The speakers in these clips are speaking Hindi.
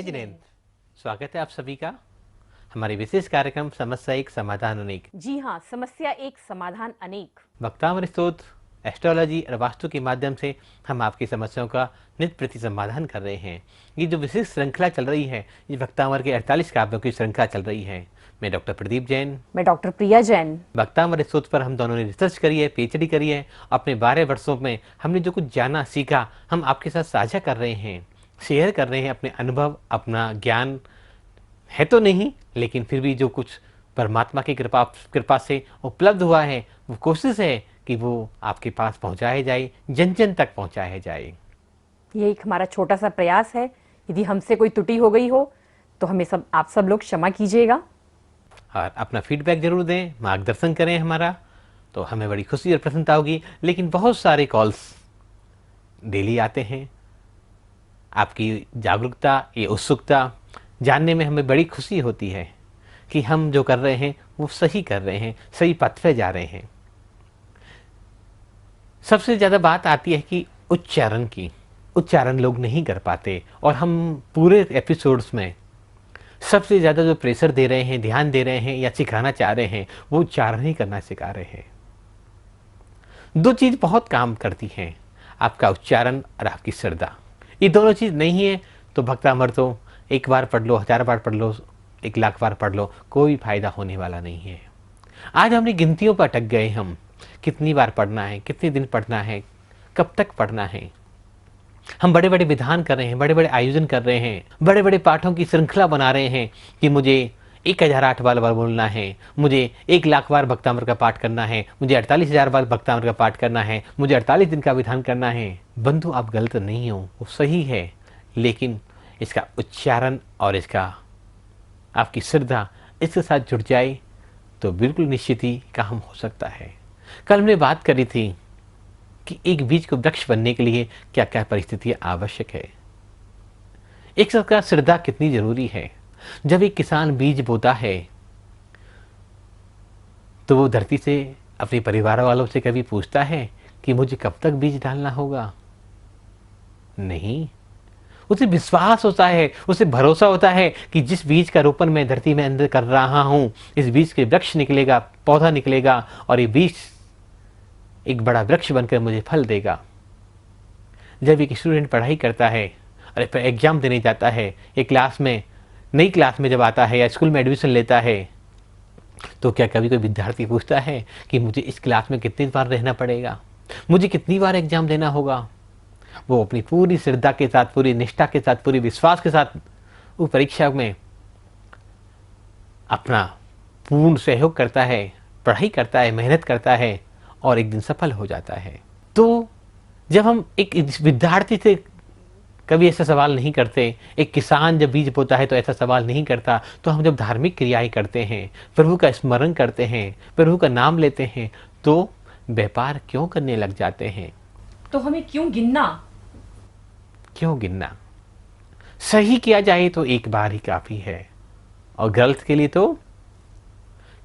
जिनेंद्र, स्वागत है आप सभी का हमारे विशेष कार्यक्रम समस्या एक समाधान अनेक। जी हाँ, समस्या एक समाधान अनेक। वक्तामर स्तोत्र, एस्ट्रोलॉजी और वास्तु के माध्यम से हम आपकी समस्याओं का नित्य प्रति समाधान कर रहे हैं। ये जो विशेष श्रृंखला चल रही है, ये वक्तामर के 48 काव्यों की श्रृंखला चल रही है। मैं डॉक्टर प्रदीप जैन, मैं डॉक्टर प्रिया जैन। वक्तामर स्तोत्र पर हम दोनों ने रिसर्च करी है, पीएचडी करी है। अपने 12 वर्षों में हमने जो कुछ जाना सीखा, हम आपके साथ साझा कर रहे हैं, शेयर कर रहे हैं अपने अनुभव, अपना ज्ञान है तो नहीं, लेकिन फिर भी जो कुछ परमात्मा की कृपा से उपलब्ध हुआ है, वो कोशिश है कि वो आपके पास पहुंचाया जाए, जन जन तक पहुंचाया जाए। ये एक हमारा छोटा सा प्रयास है। यदि हमसे कोई त्रुटि हो गई हो तो हमें आप सब लोग क्षमा कीजिएगा और अपना फीडबैक जरूर दें, मार्गदर्शन करें हमारा, तो हमें बड़ी खुशी और प्रसन्नता होगी। लेकिन बहुत सारे कॉल्स डेली आते हैं। आपकी जागरूकता, ये उत्सुकता जानने में हमें बड़ी खुशी होती है कि हम जो कर रहे हैं वो सही कर रहे हैं, सही पथ पे जा रहे हैं। सबसे ज़्यादा बात आती है कि उच्चारण की। उच्चारण लोग नहीं कर पाते और हम पूरे एपिसोड्स में सबसे ज़्यादा जो प्रेशर दे रहे हैं, ध्यान दे रहे हैं या सिखाना चाह रहे हैं, वो उच्चारण ही करना सिखा रहे हैं। दो चीज़ बहुत काम करती हैं, आपका उच्चारण और आपकी श्रद्धा। ये दोनों चीज़ नहीं है तो भक्तामर तो एक बार पढ़ लो, 1000 बार पढ़ लो, 1 लाख बार पढ़ लो, कोई फायदा होने वाला नहीं है। आज हमने गिनतियों पर अटक गए। हम कितनी बार पढ़ना है, कितने दिन पढ़ना है, कब तक पढ़ना है। हम बड़े बड़े विधान कर रहे हैं, बड़े बड़े आयोजन कर रहे हैं, बड़े बड़े पाठों की श्रृंखला बना रहे हैं कि मुझे 1008 बार बोलना है, मुझे 1 लाख बार भक्तामर का पाठ करना है, मुझे 48,000 बार भक्तामर का पाठ करना है, मुझे 48 दिन का विधान करना है। बंधु, आप गलत नहीं हो, वो सही है, लेकिन इसका उच्चारण और इसका आपकी श्रद्धा इसके साथ जुड़ जाए तो बिल्कुल निश्चित ही काम हो सकता है। कल हमने बात करी थी कि एक बीज को वृक्ष बनने के लिए क्या क्या परिस्थितियां आवश्यक है। एक सबका श्रद्धा कितनी जरूरी है। जब एक किसान बीज बोता है तो वो धरती से, अपने परिवार वालों से कभी पूछता है कि मुझे कब तक बीज डालना होगा? नहीं, उसे विश्वास होता है, उसे भरोसा होता है कि जिस बीज का रोपण मैं धरती में अंदर कर रहा हूं, इस बीज के वृक्ष निकलेगा, पौधा निकलेगा और ये बीज एक बड़ा वृक्ष बनकर मुझे फल देगा। जब एक स्टूडेंट पढ़ाई करता है और फिर एग्जाम देने जाता है, एक क्लास में, नई क्लास में जब आता है या स्कूल में एडमिशन लेता है, तो क्या कभी कोई विद्यार्थी पूछता है कि मुझे इस क्लास में कितनी बार रहना पड़ेगा, मुझे कितनी बार एग्जाम देना होगा? वो अपनी पूरी श्रद्धा के साथ, पूरी निष्ठा के साथ, पूरी विश्वास के साथ वो परीक्षा में अपना पूर्ण सहयोग करता है, पढ़ाई करता है, मेहनत करता है और एक दिन सफल हो जाता है। तो जब हम एक विद्यार्थी से कभी ऐसा सवाल नहीं करते, एक किसान जब बीज बोता है तो ऐसा सवाल नहीं करता, तो हम जब धार्मिक क्रियाएं करते हैं, प्रभु का स्मरण करते हैं, प्रभु का नाम लेते हैं, तो व्यापार क्यों करने लग जाते हैं? तो हमें क्यों गिनना? क्यों गिनना? सही किया जाए तो एक बार ही काफी है, और गलत के लिए तो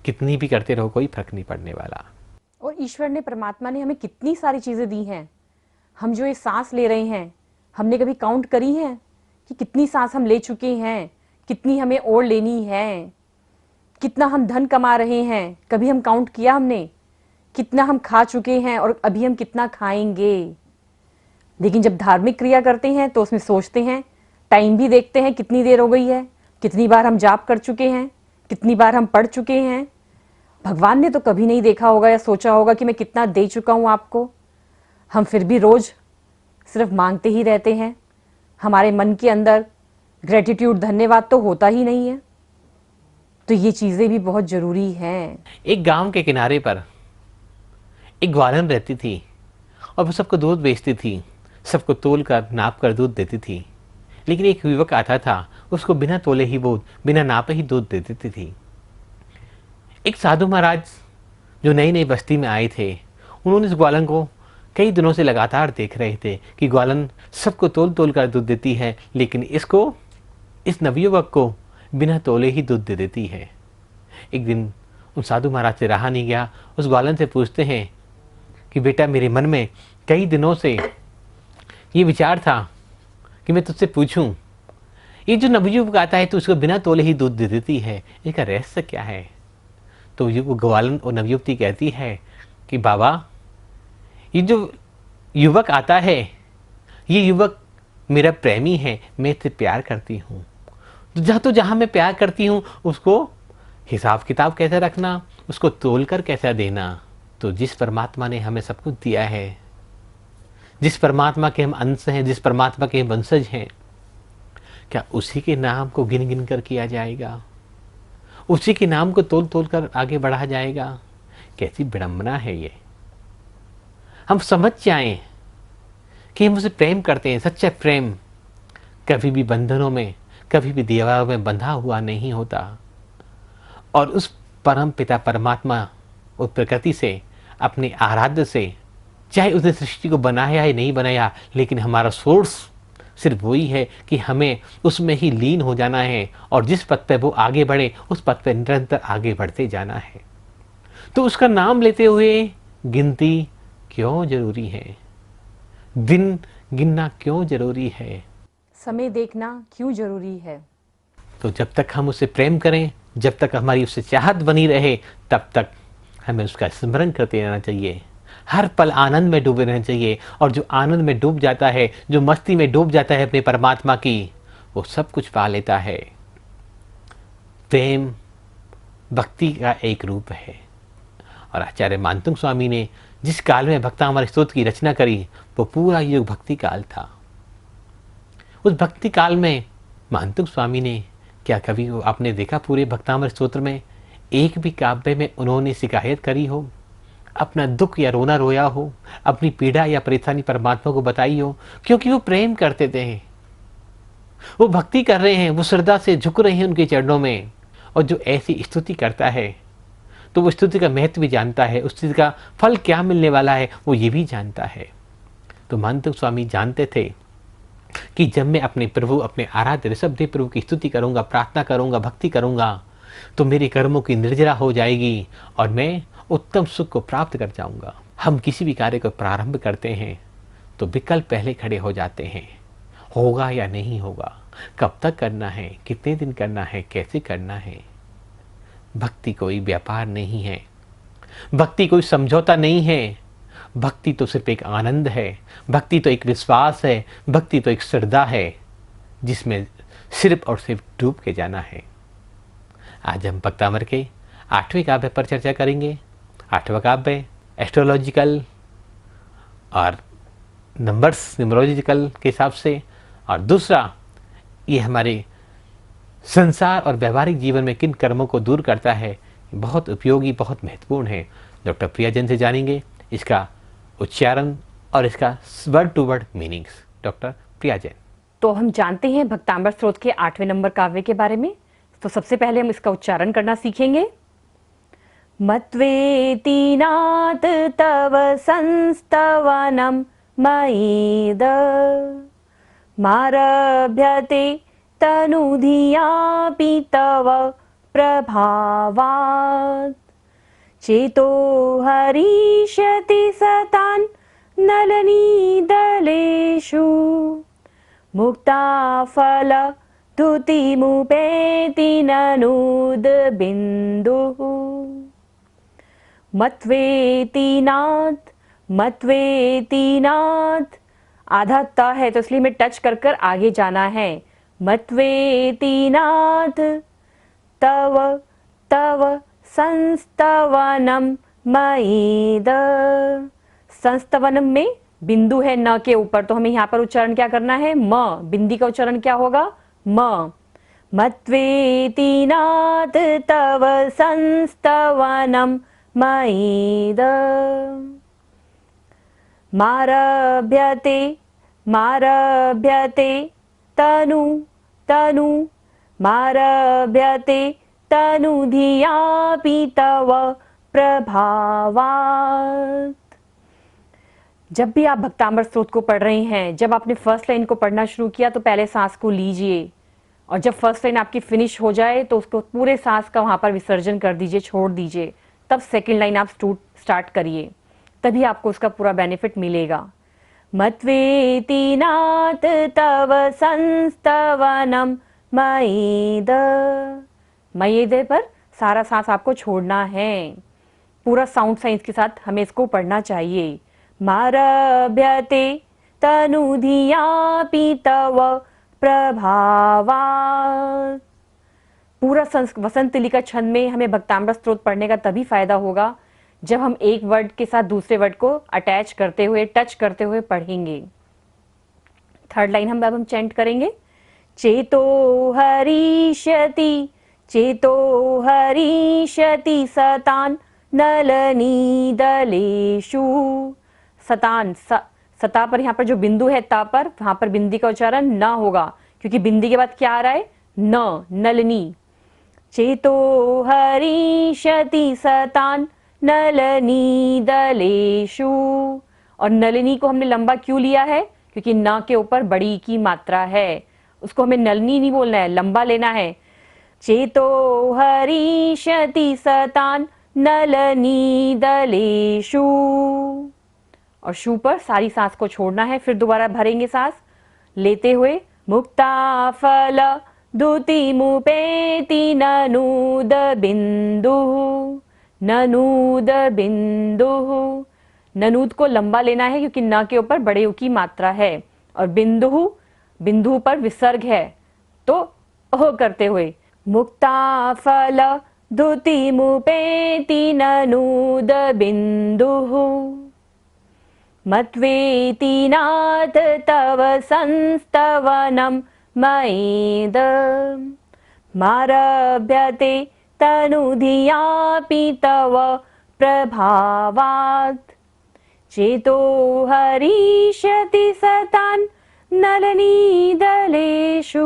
कितनी भी करते रहो, कोई फर्क नहीं पड़ने वाला। और ईश्वर ने, परमात्मा ने हमें कितनी सारी चीजें दी हैं। हम जो ये सांस ले रहे हैं, हमने कभी काउंट करी है कि कितनी सांस हम ले चुके हैं, कितनी हमें और लेनी है, कितना हम धन कमा रहे हैं? कभी हम काउंट किया हमने? कितना हम खा चुके हैं और अभी हम कितना खाएंगे? लेकिन जब धार्मिक क्रिया करते हैं तो उसमें सोचते हैं, टाइम भी देखते हैं कितनी देर हो गई है, कितनी बार हम जाप कर चुके हैं, कितनी बार हम पढ़ चुके हैं। भगवान ने तो कभी नहीं देखा होगा या सोचा होगा कि मैं कितना दे चुका हूं आपको। हम फिर भी रोज सिर्फ मांगते ही रहते हैं। हमारे मन के अंदर ग्रेटिट्यूड, धन्यवाद तो होता ही नहीं है। तो ये चीजें भी बहुत जरूरी हैं। एक गांव के किनारे पर एक ग्वालन रहती थी और वो सबको दूध बेचती थी, सबको तोल कर, नाप कर दूध देती थी। लेकिन एक युवक आता था, उसको बिना तोले ही वो, बिना नापे ही दूध दे देती थी। एक साधु महाराज जो नई नई बस्ती में आए थे, उन्होंने इस ग्वालन को कई दिनों से लगातार देख रहे थे कि ग्वालन सबको तोल तोल कर दूध देती है, लेकिन इसको, इस नवयुवक को बिना तोले ही दूध दे देती है। एक दिन उन साधु महाराज से रहा नहीं गया, उस ग्वालन से पूछते हैं कि बेटा, मेरे मन में कई दिनों से ये विचार था कि मैं तुझसे पूछूं ये जो नवयुवक आता है तो उसको बिना तोले ही दूध दे देती है, इसका रहस्य क्या है? तो वो ग्वालन और नवयुवती कहती है कि बाबा, ये जो युवक आता है, ये युवक मेरा प्रेमी है, मैं इससे प्यार करती हूँ। तो जहाँ मैं प्यार करती हूँ उसको हिसाब किताब कैसे रखना, उसको तोल कर कैसा देना। तो जिस परमात्मा ने हमें सब कुछ दिया है, जिस परमात्मा के हम अंश हैं, जिस परमात्मा के हम वंशज हैं, क्या उसी के नाम को गिन गिन कर किया जाएगा? उसी के नाम को तोल तोल कर आगे बढ़ा जाएगा? कैसी विडंबना है ये। हम समझ जाएं कि हम उसे प्रेम करते हैं। सच्चा प्रेम कभी भी बंधनों में, कभी भी दीवारों में बंधा हुआ नहीं होता। और उस परम पिता परमात्मा, उस प्रकृति से, अपने आराध्य से, चाहे उसने सृष्टि को बनाया या नहीं बनाया, लेकिन हमारा सोर्स सिर्फ वही है कि हमें उसमें ही लीन हो जाना है और जिस पथ पे वो आगे बढ़े उस पथ पे निरंतर आगे बढ़ते जाना है। तो उसका नाम लेते हुए गिनती क्यों जरूरी है? दिन गिनना क्यों जरूरी है? समय देखना क्यों जरूरी है? तो जब तक हम उससे प्रेम करें, जब तक हमारी उससे चाहत बनी रहे, तब तक हमें उसका स्मरण करते रहना चाहिए। हर पल आनंद में डूबे रहना चाहिए। और जो आनंद में डूब जाता है, जो मस्ती में डूब जाता है अपने परमात्मा की, वो सब कुछ पा लेता है। प्रेम भक्ति का एक रूप है। और आचार्य मानतुंग स्वामी ने जिस काल में भक्तामृत स्तोत्र की रचना करी, वो पूरा युग भक्ति काल था। उस भक्ति काल में मानतुंग स्वामी ने क्या कभी आपने देखा पूरे भक्तामृत स्तोत्र में एक भी काव्य में उन्होंने शिकायत करी हो, अपना दुख या रोना रोया हो, अपनी पीड़ा या परेशानी परमात्मा को बताई हो? क्योंकि वो प्रेम करते थे, वो भक्ति कर रहे हैं, वो श्रद्धा से झुक रहे हैं उनके चरणों में। और जो ऐसी स्तुति करता है तो वो स्तुति का महत्व भी जानता है, उस स्तुति का फल क्या मिलने वाला है वो ये भी जानता है। तो मानतुंग स्वामी जानते थे कि जब मैं अपने प्रभु, अपने आराध्य ऋषभदेव प्रभु की स्तुति करूंगा, प्रार्थना करूंगा, भक्ति करूंगा, तो मेरे कर्मों की निर्जरा हो जाएगी और मैं उत्तम सुख को प्राप्त कर जाऊंगा। हम किसी भी कार्य को प्रारंभ करते हैं तो विकल्प पहले खड़े हो जाते हैं, होगा या नहीं होगा, कब तक करना है, कितने दिन करना है, कैसे करना है। भक्ति कोई व्यापार नहीं है, भक्ति कोई समझौता नहीं है। भक्ति तो सिर्फ एक आनंद है, भक्ति तो एक विश्वास है, भक्ति तो एक श्रद्धा है जिसमें सिर्फ और सिर्फ डूब के जाना है। आज हम भक्तामृत के 8वें काव्य पर चर्चा करेंगे। 8वां काव्य एस्ट्रोलॉजिकल और नंबर्स, न्यूमरोलॉजिकल के हिसाब से, और दूसरा ये हमारे संसार और व्यवहारिक जीवन में किन कर्मों को दूर करता है। बहुत उपयोगी, बहुत महत्वपूर्ण है। डॉक्टर प्रिया जैन से जानेंगे इसका उच्चारण और इसका word to word meanings. Doctor Priya Jain. तो हम जानते हैं भक्तामृत स्तोत्र के 8वें नंबर काव्य के बारे में। तो सबसे पहले हम इसका उच्चारण करना सीखेंगे। मत्वेति नाथ तव संस्तवनम मयीद मारभ्यते तनुधियापि तव प्रभावात् चेतो हरिष्यति सतान् नलनीदलेषु मुक्ताफल धुतिमुपेति ननूद बिन्दुः। मत्वेति नाथ, मत्वेति नाथ, आधा त है तो इसलिए मैं टच कर कर आगे जाना है। मत्वेति नाथ तव तव संस्तवनम मयीद। संस्तवनम में बिंदु है न के ऊपर, तो हमें यहाँ पर उच्चारण क्या करना है? म। बिंदी का उच्चारण क्या होगा? म। मत्वेति नाथ तव संस्तवनम मयीद मारभ्यते, मारभ्यते तनु तनु मारभ्यते तनुधियापि तव प्रभावात्। जब भी आप भक्तामृत स्तोत्र को पढ़ रहे हैं, जब आपने फर्स्ट लाइन को पढ़ना शुरू किया तो पहले सांस को लीजिए, और जब फर्स्ट लाइन आपकी फिनिश हो जाए तो उसको पूरे सांस का वहां पर विसर्जन कर दीजिए, छोड़ दीजिए। तब सेकंड लाइन आप स्टार्ट करिए, तभी आपको उसका पूरा बेनिफिट मिलेगा। मत्वेति नाथ तव संस्तवनम मयेद। मयेद पर सारा सांस आपको छोड़ना है। पूरा साउंड साइंस के साथ हमें इसको पढ़ना चाहिए। मारभ्यते तनुधियापि तव प्रभावात्। पूरा वसंत लिखा छंद में हमें भक्तामृत स्तोत्र पढ़ने का तभी फायदा होगा जब हम एक वर्ड के साथ दूसरे वर्ड को अटैच करते हुए, टच करते हुए पढ़ेंगे। थर्ड लाइन हम चैंट करेंगे। चेतो हरिष्यति, चेतो हरिष्यति सतान नलनीदलेषु। सतान, सता पर यहाँ पर जो बिंदु है ता पर, वहां पर बिंदी का उच्चारण न होगा क्योंकि बिंदी के बाद क्या आ रहा है, न, नलनी। चेतो हरिष्यति सतान नलनीदलेषु। और नलिनी को हमने लंबा क्यों लिया है, क्योंकि न के ऊपर बड़ी की मात्रा है, उसको हमें नलनी नहीं बोलना है, लंबा लेना है। चेतो हरिष्यति सतान नलनीदलेषु। और शू पर सारी सांस को छोड़ना है। फिर दोबारा भरेंगे सांस लेते हुए। मुक्ताफल द्युतिमुपेति ननूद बिंदुः, ननूद बिंदुः। ननूद को लंबा लेना है क्योंकि न के ऊपर बड़े उ की मात्रा है। और बिंदुः, बिंदु पर विसर्ग है तो ओह करते हुए। मुक्ताफल द्युतिमुपेति ननूद बिंदुः, मत्वेति नाथ तव संस्तवनं मयेद। मारभ्यते तनुधियापि तव प्रभावात्। चेतो हरिष्यति सतान नलनीदलेषु,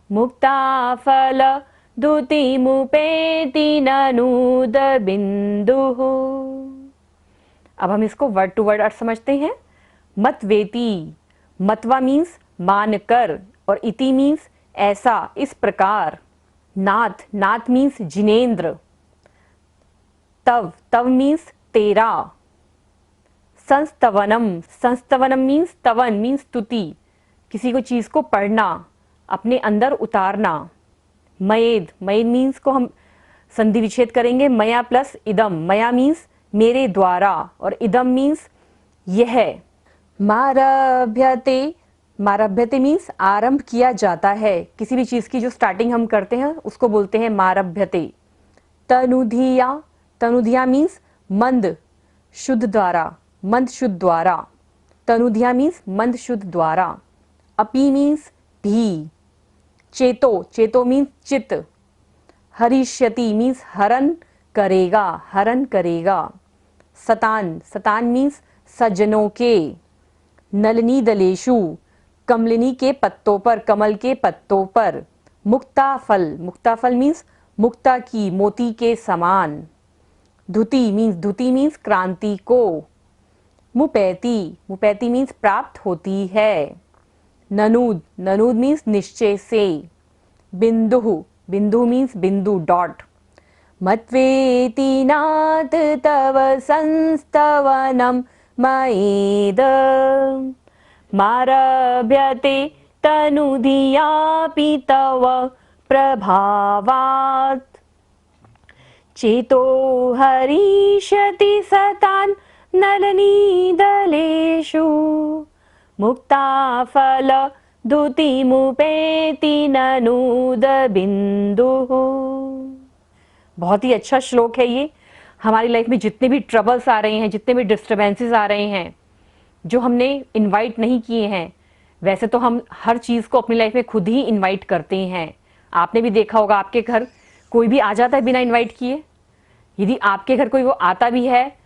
मुक्ताफल द्युतिमुपेति ननूद बिंदुः। अब हम इसको वर्ड टू वर्ड अर्थ समझते हैं। मतवेति, मतवा मीन्स मानकर, और इति मीन्स ऐसा, इस प्रकार। नाथ, नाथ मीन्स जिनेंद्र। तव, तव मीन्स तेरा। संस्तवनम, संस्तवनम मीन्स स्तवन मीन्स स्तुति, किसी को चीज को पढ़ना, अपने अंदर उतारना। मयेद, मयेद मीन्स को हम संधि विच्छेद करेंगे, मया प्लस इदम। मया मीन्स मेरे द्वारा, और इदम मीन्स यह। मारभ्यते, मारभ्यते मीन्स आरंभ किया जाता है, किसी भी चीज की जो स्टार्टिंग हम करते हैं उसको बोलते हैं मारभ्यते। तनुधिया, तनुधिया मीन्स मंद शुद्ध द्वारा, मंद शुद्ध द्वारा। तनुधिया मीन्स मंद शुद्ध द्वारा। अपी मीन्स भी। चेतो, चेतो मीन्स चित्त। हरिष्यति मीन्स हरण करेगा, हरण करेगा। सतान, सतान मीन्स सज्जनों के। नलनीदलेषु, कमलिनी के पत्तों पर, कमल के पत्तों पर। मुक्ताफल, मुक्ताफल मीन्स मुक्ता की, मोती के समान। धुति मीन्स, धुति मीन्स क्रांति को। मुपैति, मुपैति मीन्स प्राप्त होती है। ननूद, ननूद मीन्स निश्चय से। बिंदुः, बिंदु मीन्स बिंदु, डॉट। मत्वेति नाथ तव संस्तवनं मयेद। मारभ्यते तनुधियापि तव प्रभावात्। चेतो हरिष्यति सतान नलनीदलेषु, मुक्ताफल द्युतिमुपेति ननूद बिंदुः। बहुत ही अच्छा श्लोक है ये। हमारी लाइफ में जितने भी ट्रबल्स आ रहे हैं, जितने भी डिस्टर्बेंसेस आ रहे हैं, जो हमने इनवाइट नहीं किए हैं, वैसे तो हम हर चीज़ को अपनी लाइफ में खुद ही इनवाइट करते हैं। आपने भी देखा होगा आपके घर कोई भी आ जाता है बिना इनवाइट किए। यदि आपके घर कोई वो आता भी है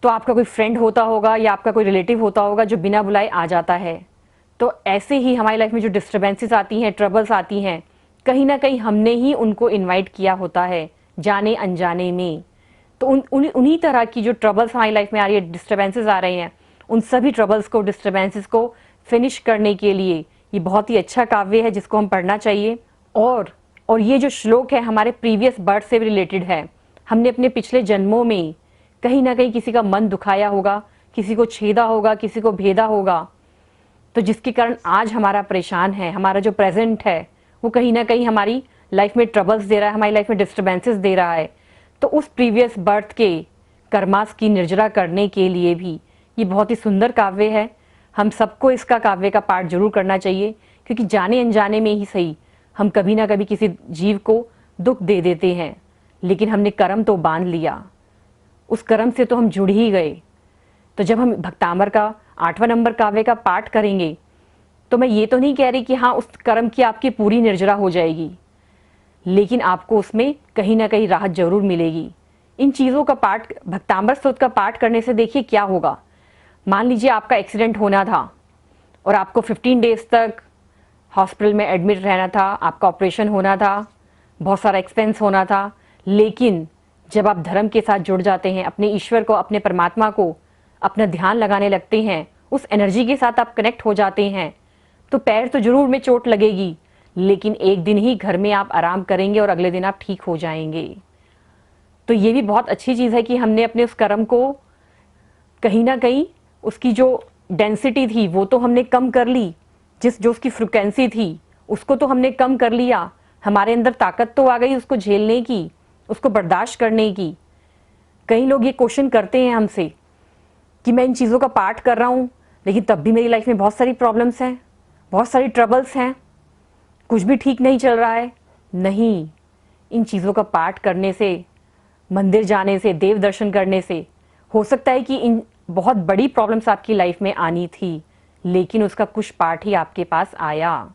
तो आपका कोई फ्रेंड होता होगा या आपका कोई रिलेटिव होता होगा जो बिना बुलाए आ जाता है। तो ऐसे ही हमारी लाइफ में जो डिस्टर्बेंसेस आती हैं, ट्रबल्स आती हैं, कहीं ना कहीं हमने ही उनको इनवाइट किया होता है, जाने अनजाने में। तो उन्हीं तरह की जो ट्रबल्स हमारी लाइफ में आ रही है, डिस्टर्बेंसेस आ रहे हैं, उन सभी ट्रबल्स को, डिस्टर्बेंसेस को फिनिश करने के लिए ये बहुत ही अच्छा काव्य है जिसको हम पढ़ना चाहिए। और ये जो श्लोक है हमारे प्रीवियस बर्थ से भी रिलेटेड है। हमने अपने पिछले जन्मों में कहीं ना कहीं किसी का मन दुखाया होगा, किसी को छेदा होगा, किसी को भेदा होगा, तो जिसके कारण आज हमारा परेशान है, हमारा जो प्रेजेंट है वो कहीं ना कहीं हमारी लाइफ में ट्रबल्स दे रहा है, हमारी लाइफ में डिस्टर्बेंसेस दे रहा है, तो उस प्रीवियस बर्थ के कर्मास की निर्जरा करने के लिए भी ये बहुत ही सुंदर काव्य है। हम सबको इसका काव्य का पाठ जरूर करना चाहिए, क्योंकि जाने अनजाने में ही सही हम कभी ना कभी किसी जीव को दुख दे देते हैं, लेकिन हमने कर्म तो बांध लिया, उस कर्म से तो हम जुड़ ही गए। तो जब हम भक्तामर का 8वां नंबर काव्य का पाठ करेंगे, तो मैं ये तो नहीं कह रही कि हाँ उस कर्म की आपकी पूरी निर्जरा हो जाएगी, लेकिन आपको उसमें कहीं ना कहीं राहत जरूर मिलेगी। इन चीज़ों का पाठ, भक्तामर स्तोत्र का पाठ करने से देखिए क्या होगा। मान लीजिए आपका एक्सीडेंट होना था और आपको 15 डेज तक हॉस्पिटल में एडमिट रहना था, आपका ऑपरेशन होना था, बहुत सारा एक्सपेंस होना था, लेकिन जब आप धर्म के साथ जुड़ जाते हैं, अपने ईश्वर को, अपने परमात्मा को अपना ध्यान लगाने लगते हैं, उस एनर्जी के साथ आप कनेक्ट हो जाते हैं, तो पैर तो जरूर में चोट लगेगी, लेकिन एक दिन ही घर में आप आराम करेंगे और अगले दिन आप ठीक हो जाएंगे। तो ये भी बहुत अच्छी चीज़ है कि हमने अपने उस कर्म को कहीं ना कहीं, उसकी जो डेंसिटी थी वो तो हमने कम कर ली, जो उसकी फ्रिक्वेंसी थी उसको तो हमने कम कर लिया, हमारे अंदर ताकत तो आ गई उसको झेलने की, उसको बर्दाश्त करने की। कई लोग ये क्वेश्चन करते हैं हमसे कि मैं इन चीज़ों का पाठ कर रहा हूँ, लेकिन तब भी मेरी लाइफ में बहुत सारी प्रॉब्लम्स हैं, बहुत सारी ट्रबल्स हैं, कुछ भी ठीक नहीं चल रहा है। नहीं, इन चीज़ों का पाठ करने से, मंदिर जाने से, देव दर्शन करने से हो सकता है कि इन बहुत बड़ी प्रॉब्लम्स आपकी लाइफ में आनी थी, लेकिन उसका कुछ पाठ ही आपके पास आया।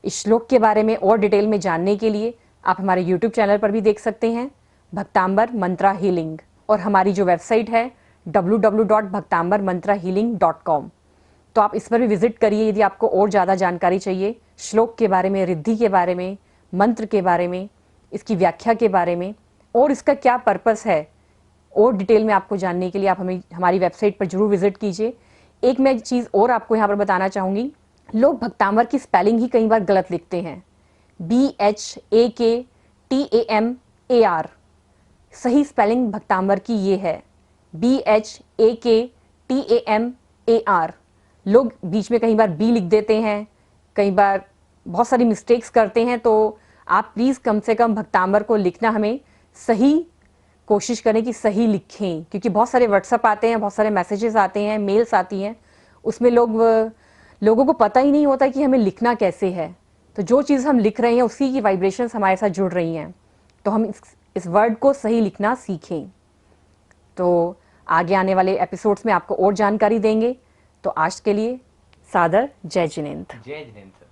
इस श्लोक के बारे में और डिटेल में जानने के लिए आप हमारे YouTube चैनल पर भी देख सकते हैं, भक्तांबर मंत्रा हीलिंग, और हमारी जो वेबसाइट है www.bhaktambarmantrahealing.com, तो आप इस पर भी विजिट करिए यदि आपको और ज़्यादा जानकारी चाहिए श्लोक के बारे में, रिद्धि के बारे में, मंत्र के बारे में, इसकी व्याख्या के बारे में, और इसका क्या पर्पस है, और डिटेल में आपको जानने के लिए आप हमें हमारी वेबसाइट पर जरूर विजिट कीजिए। एक मैं चीज़ और आपको यहाँ पर बताना चाहूँगी, लोग भक्तांबर की स्पेलिंग ही कई बार गलत लिखते हैं, BHAKTAMAR, सही स्पेलिंग भक्तांबर की ये है BHAKTAMAR। लोग बीच में कई बार बी लिख देते हैं, कई बार बहुत सारी मिस्टेक्स करते हैं, तो आप प्लीज़ कम से कम भक्तांबर को लिखना हमें सही कोशिश करें कि सही लिखें, क्योंकि बहुत सारे व्हाट्सअप आते हैं, बहुत सारे मैसेजेस आते हैं, मेल्स आती हैं, उसमें लोगों को पता ही नहीं होता कि हमें लिखना कैसे है। तो जो चीज़ हम लिख रहे हैं उसी की वाइब्रेशंस हमारे साथ जुड़ रही हैं, तो हम इस वर्ड को सही लिखना सीखें। तो आगे आने वाले एपिसोड्स में आपको और जानकारी देंगे। तो आज के लिए सादर जय जिनेंद्र। जय जिनेंद्र।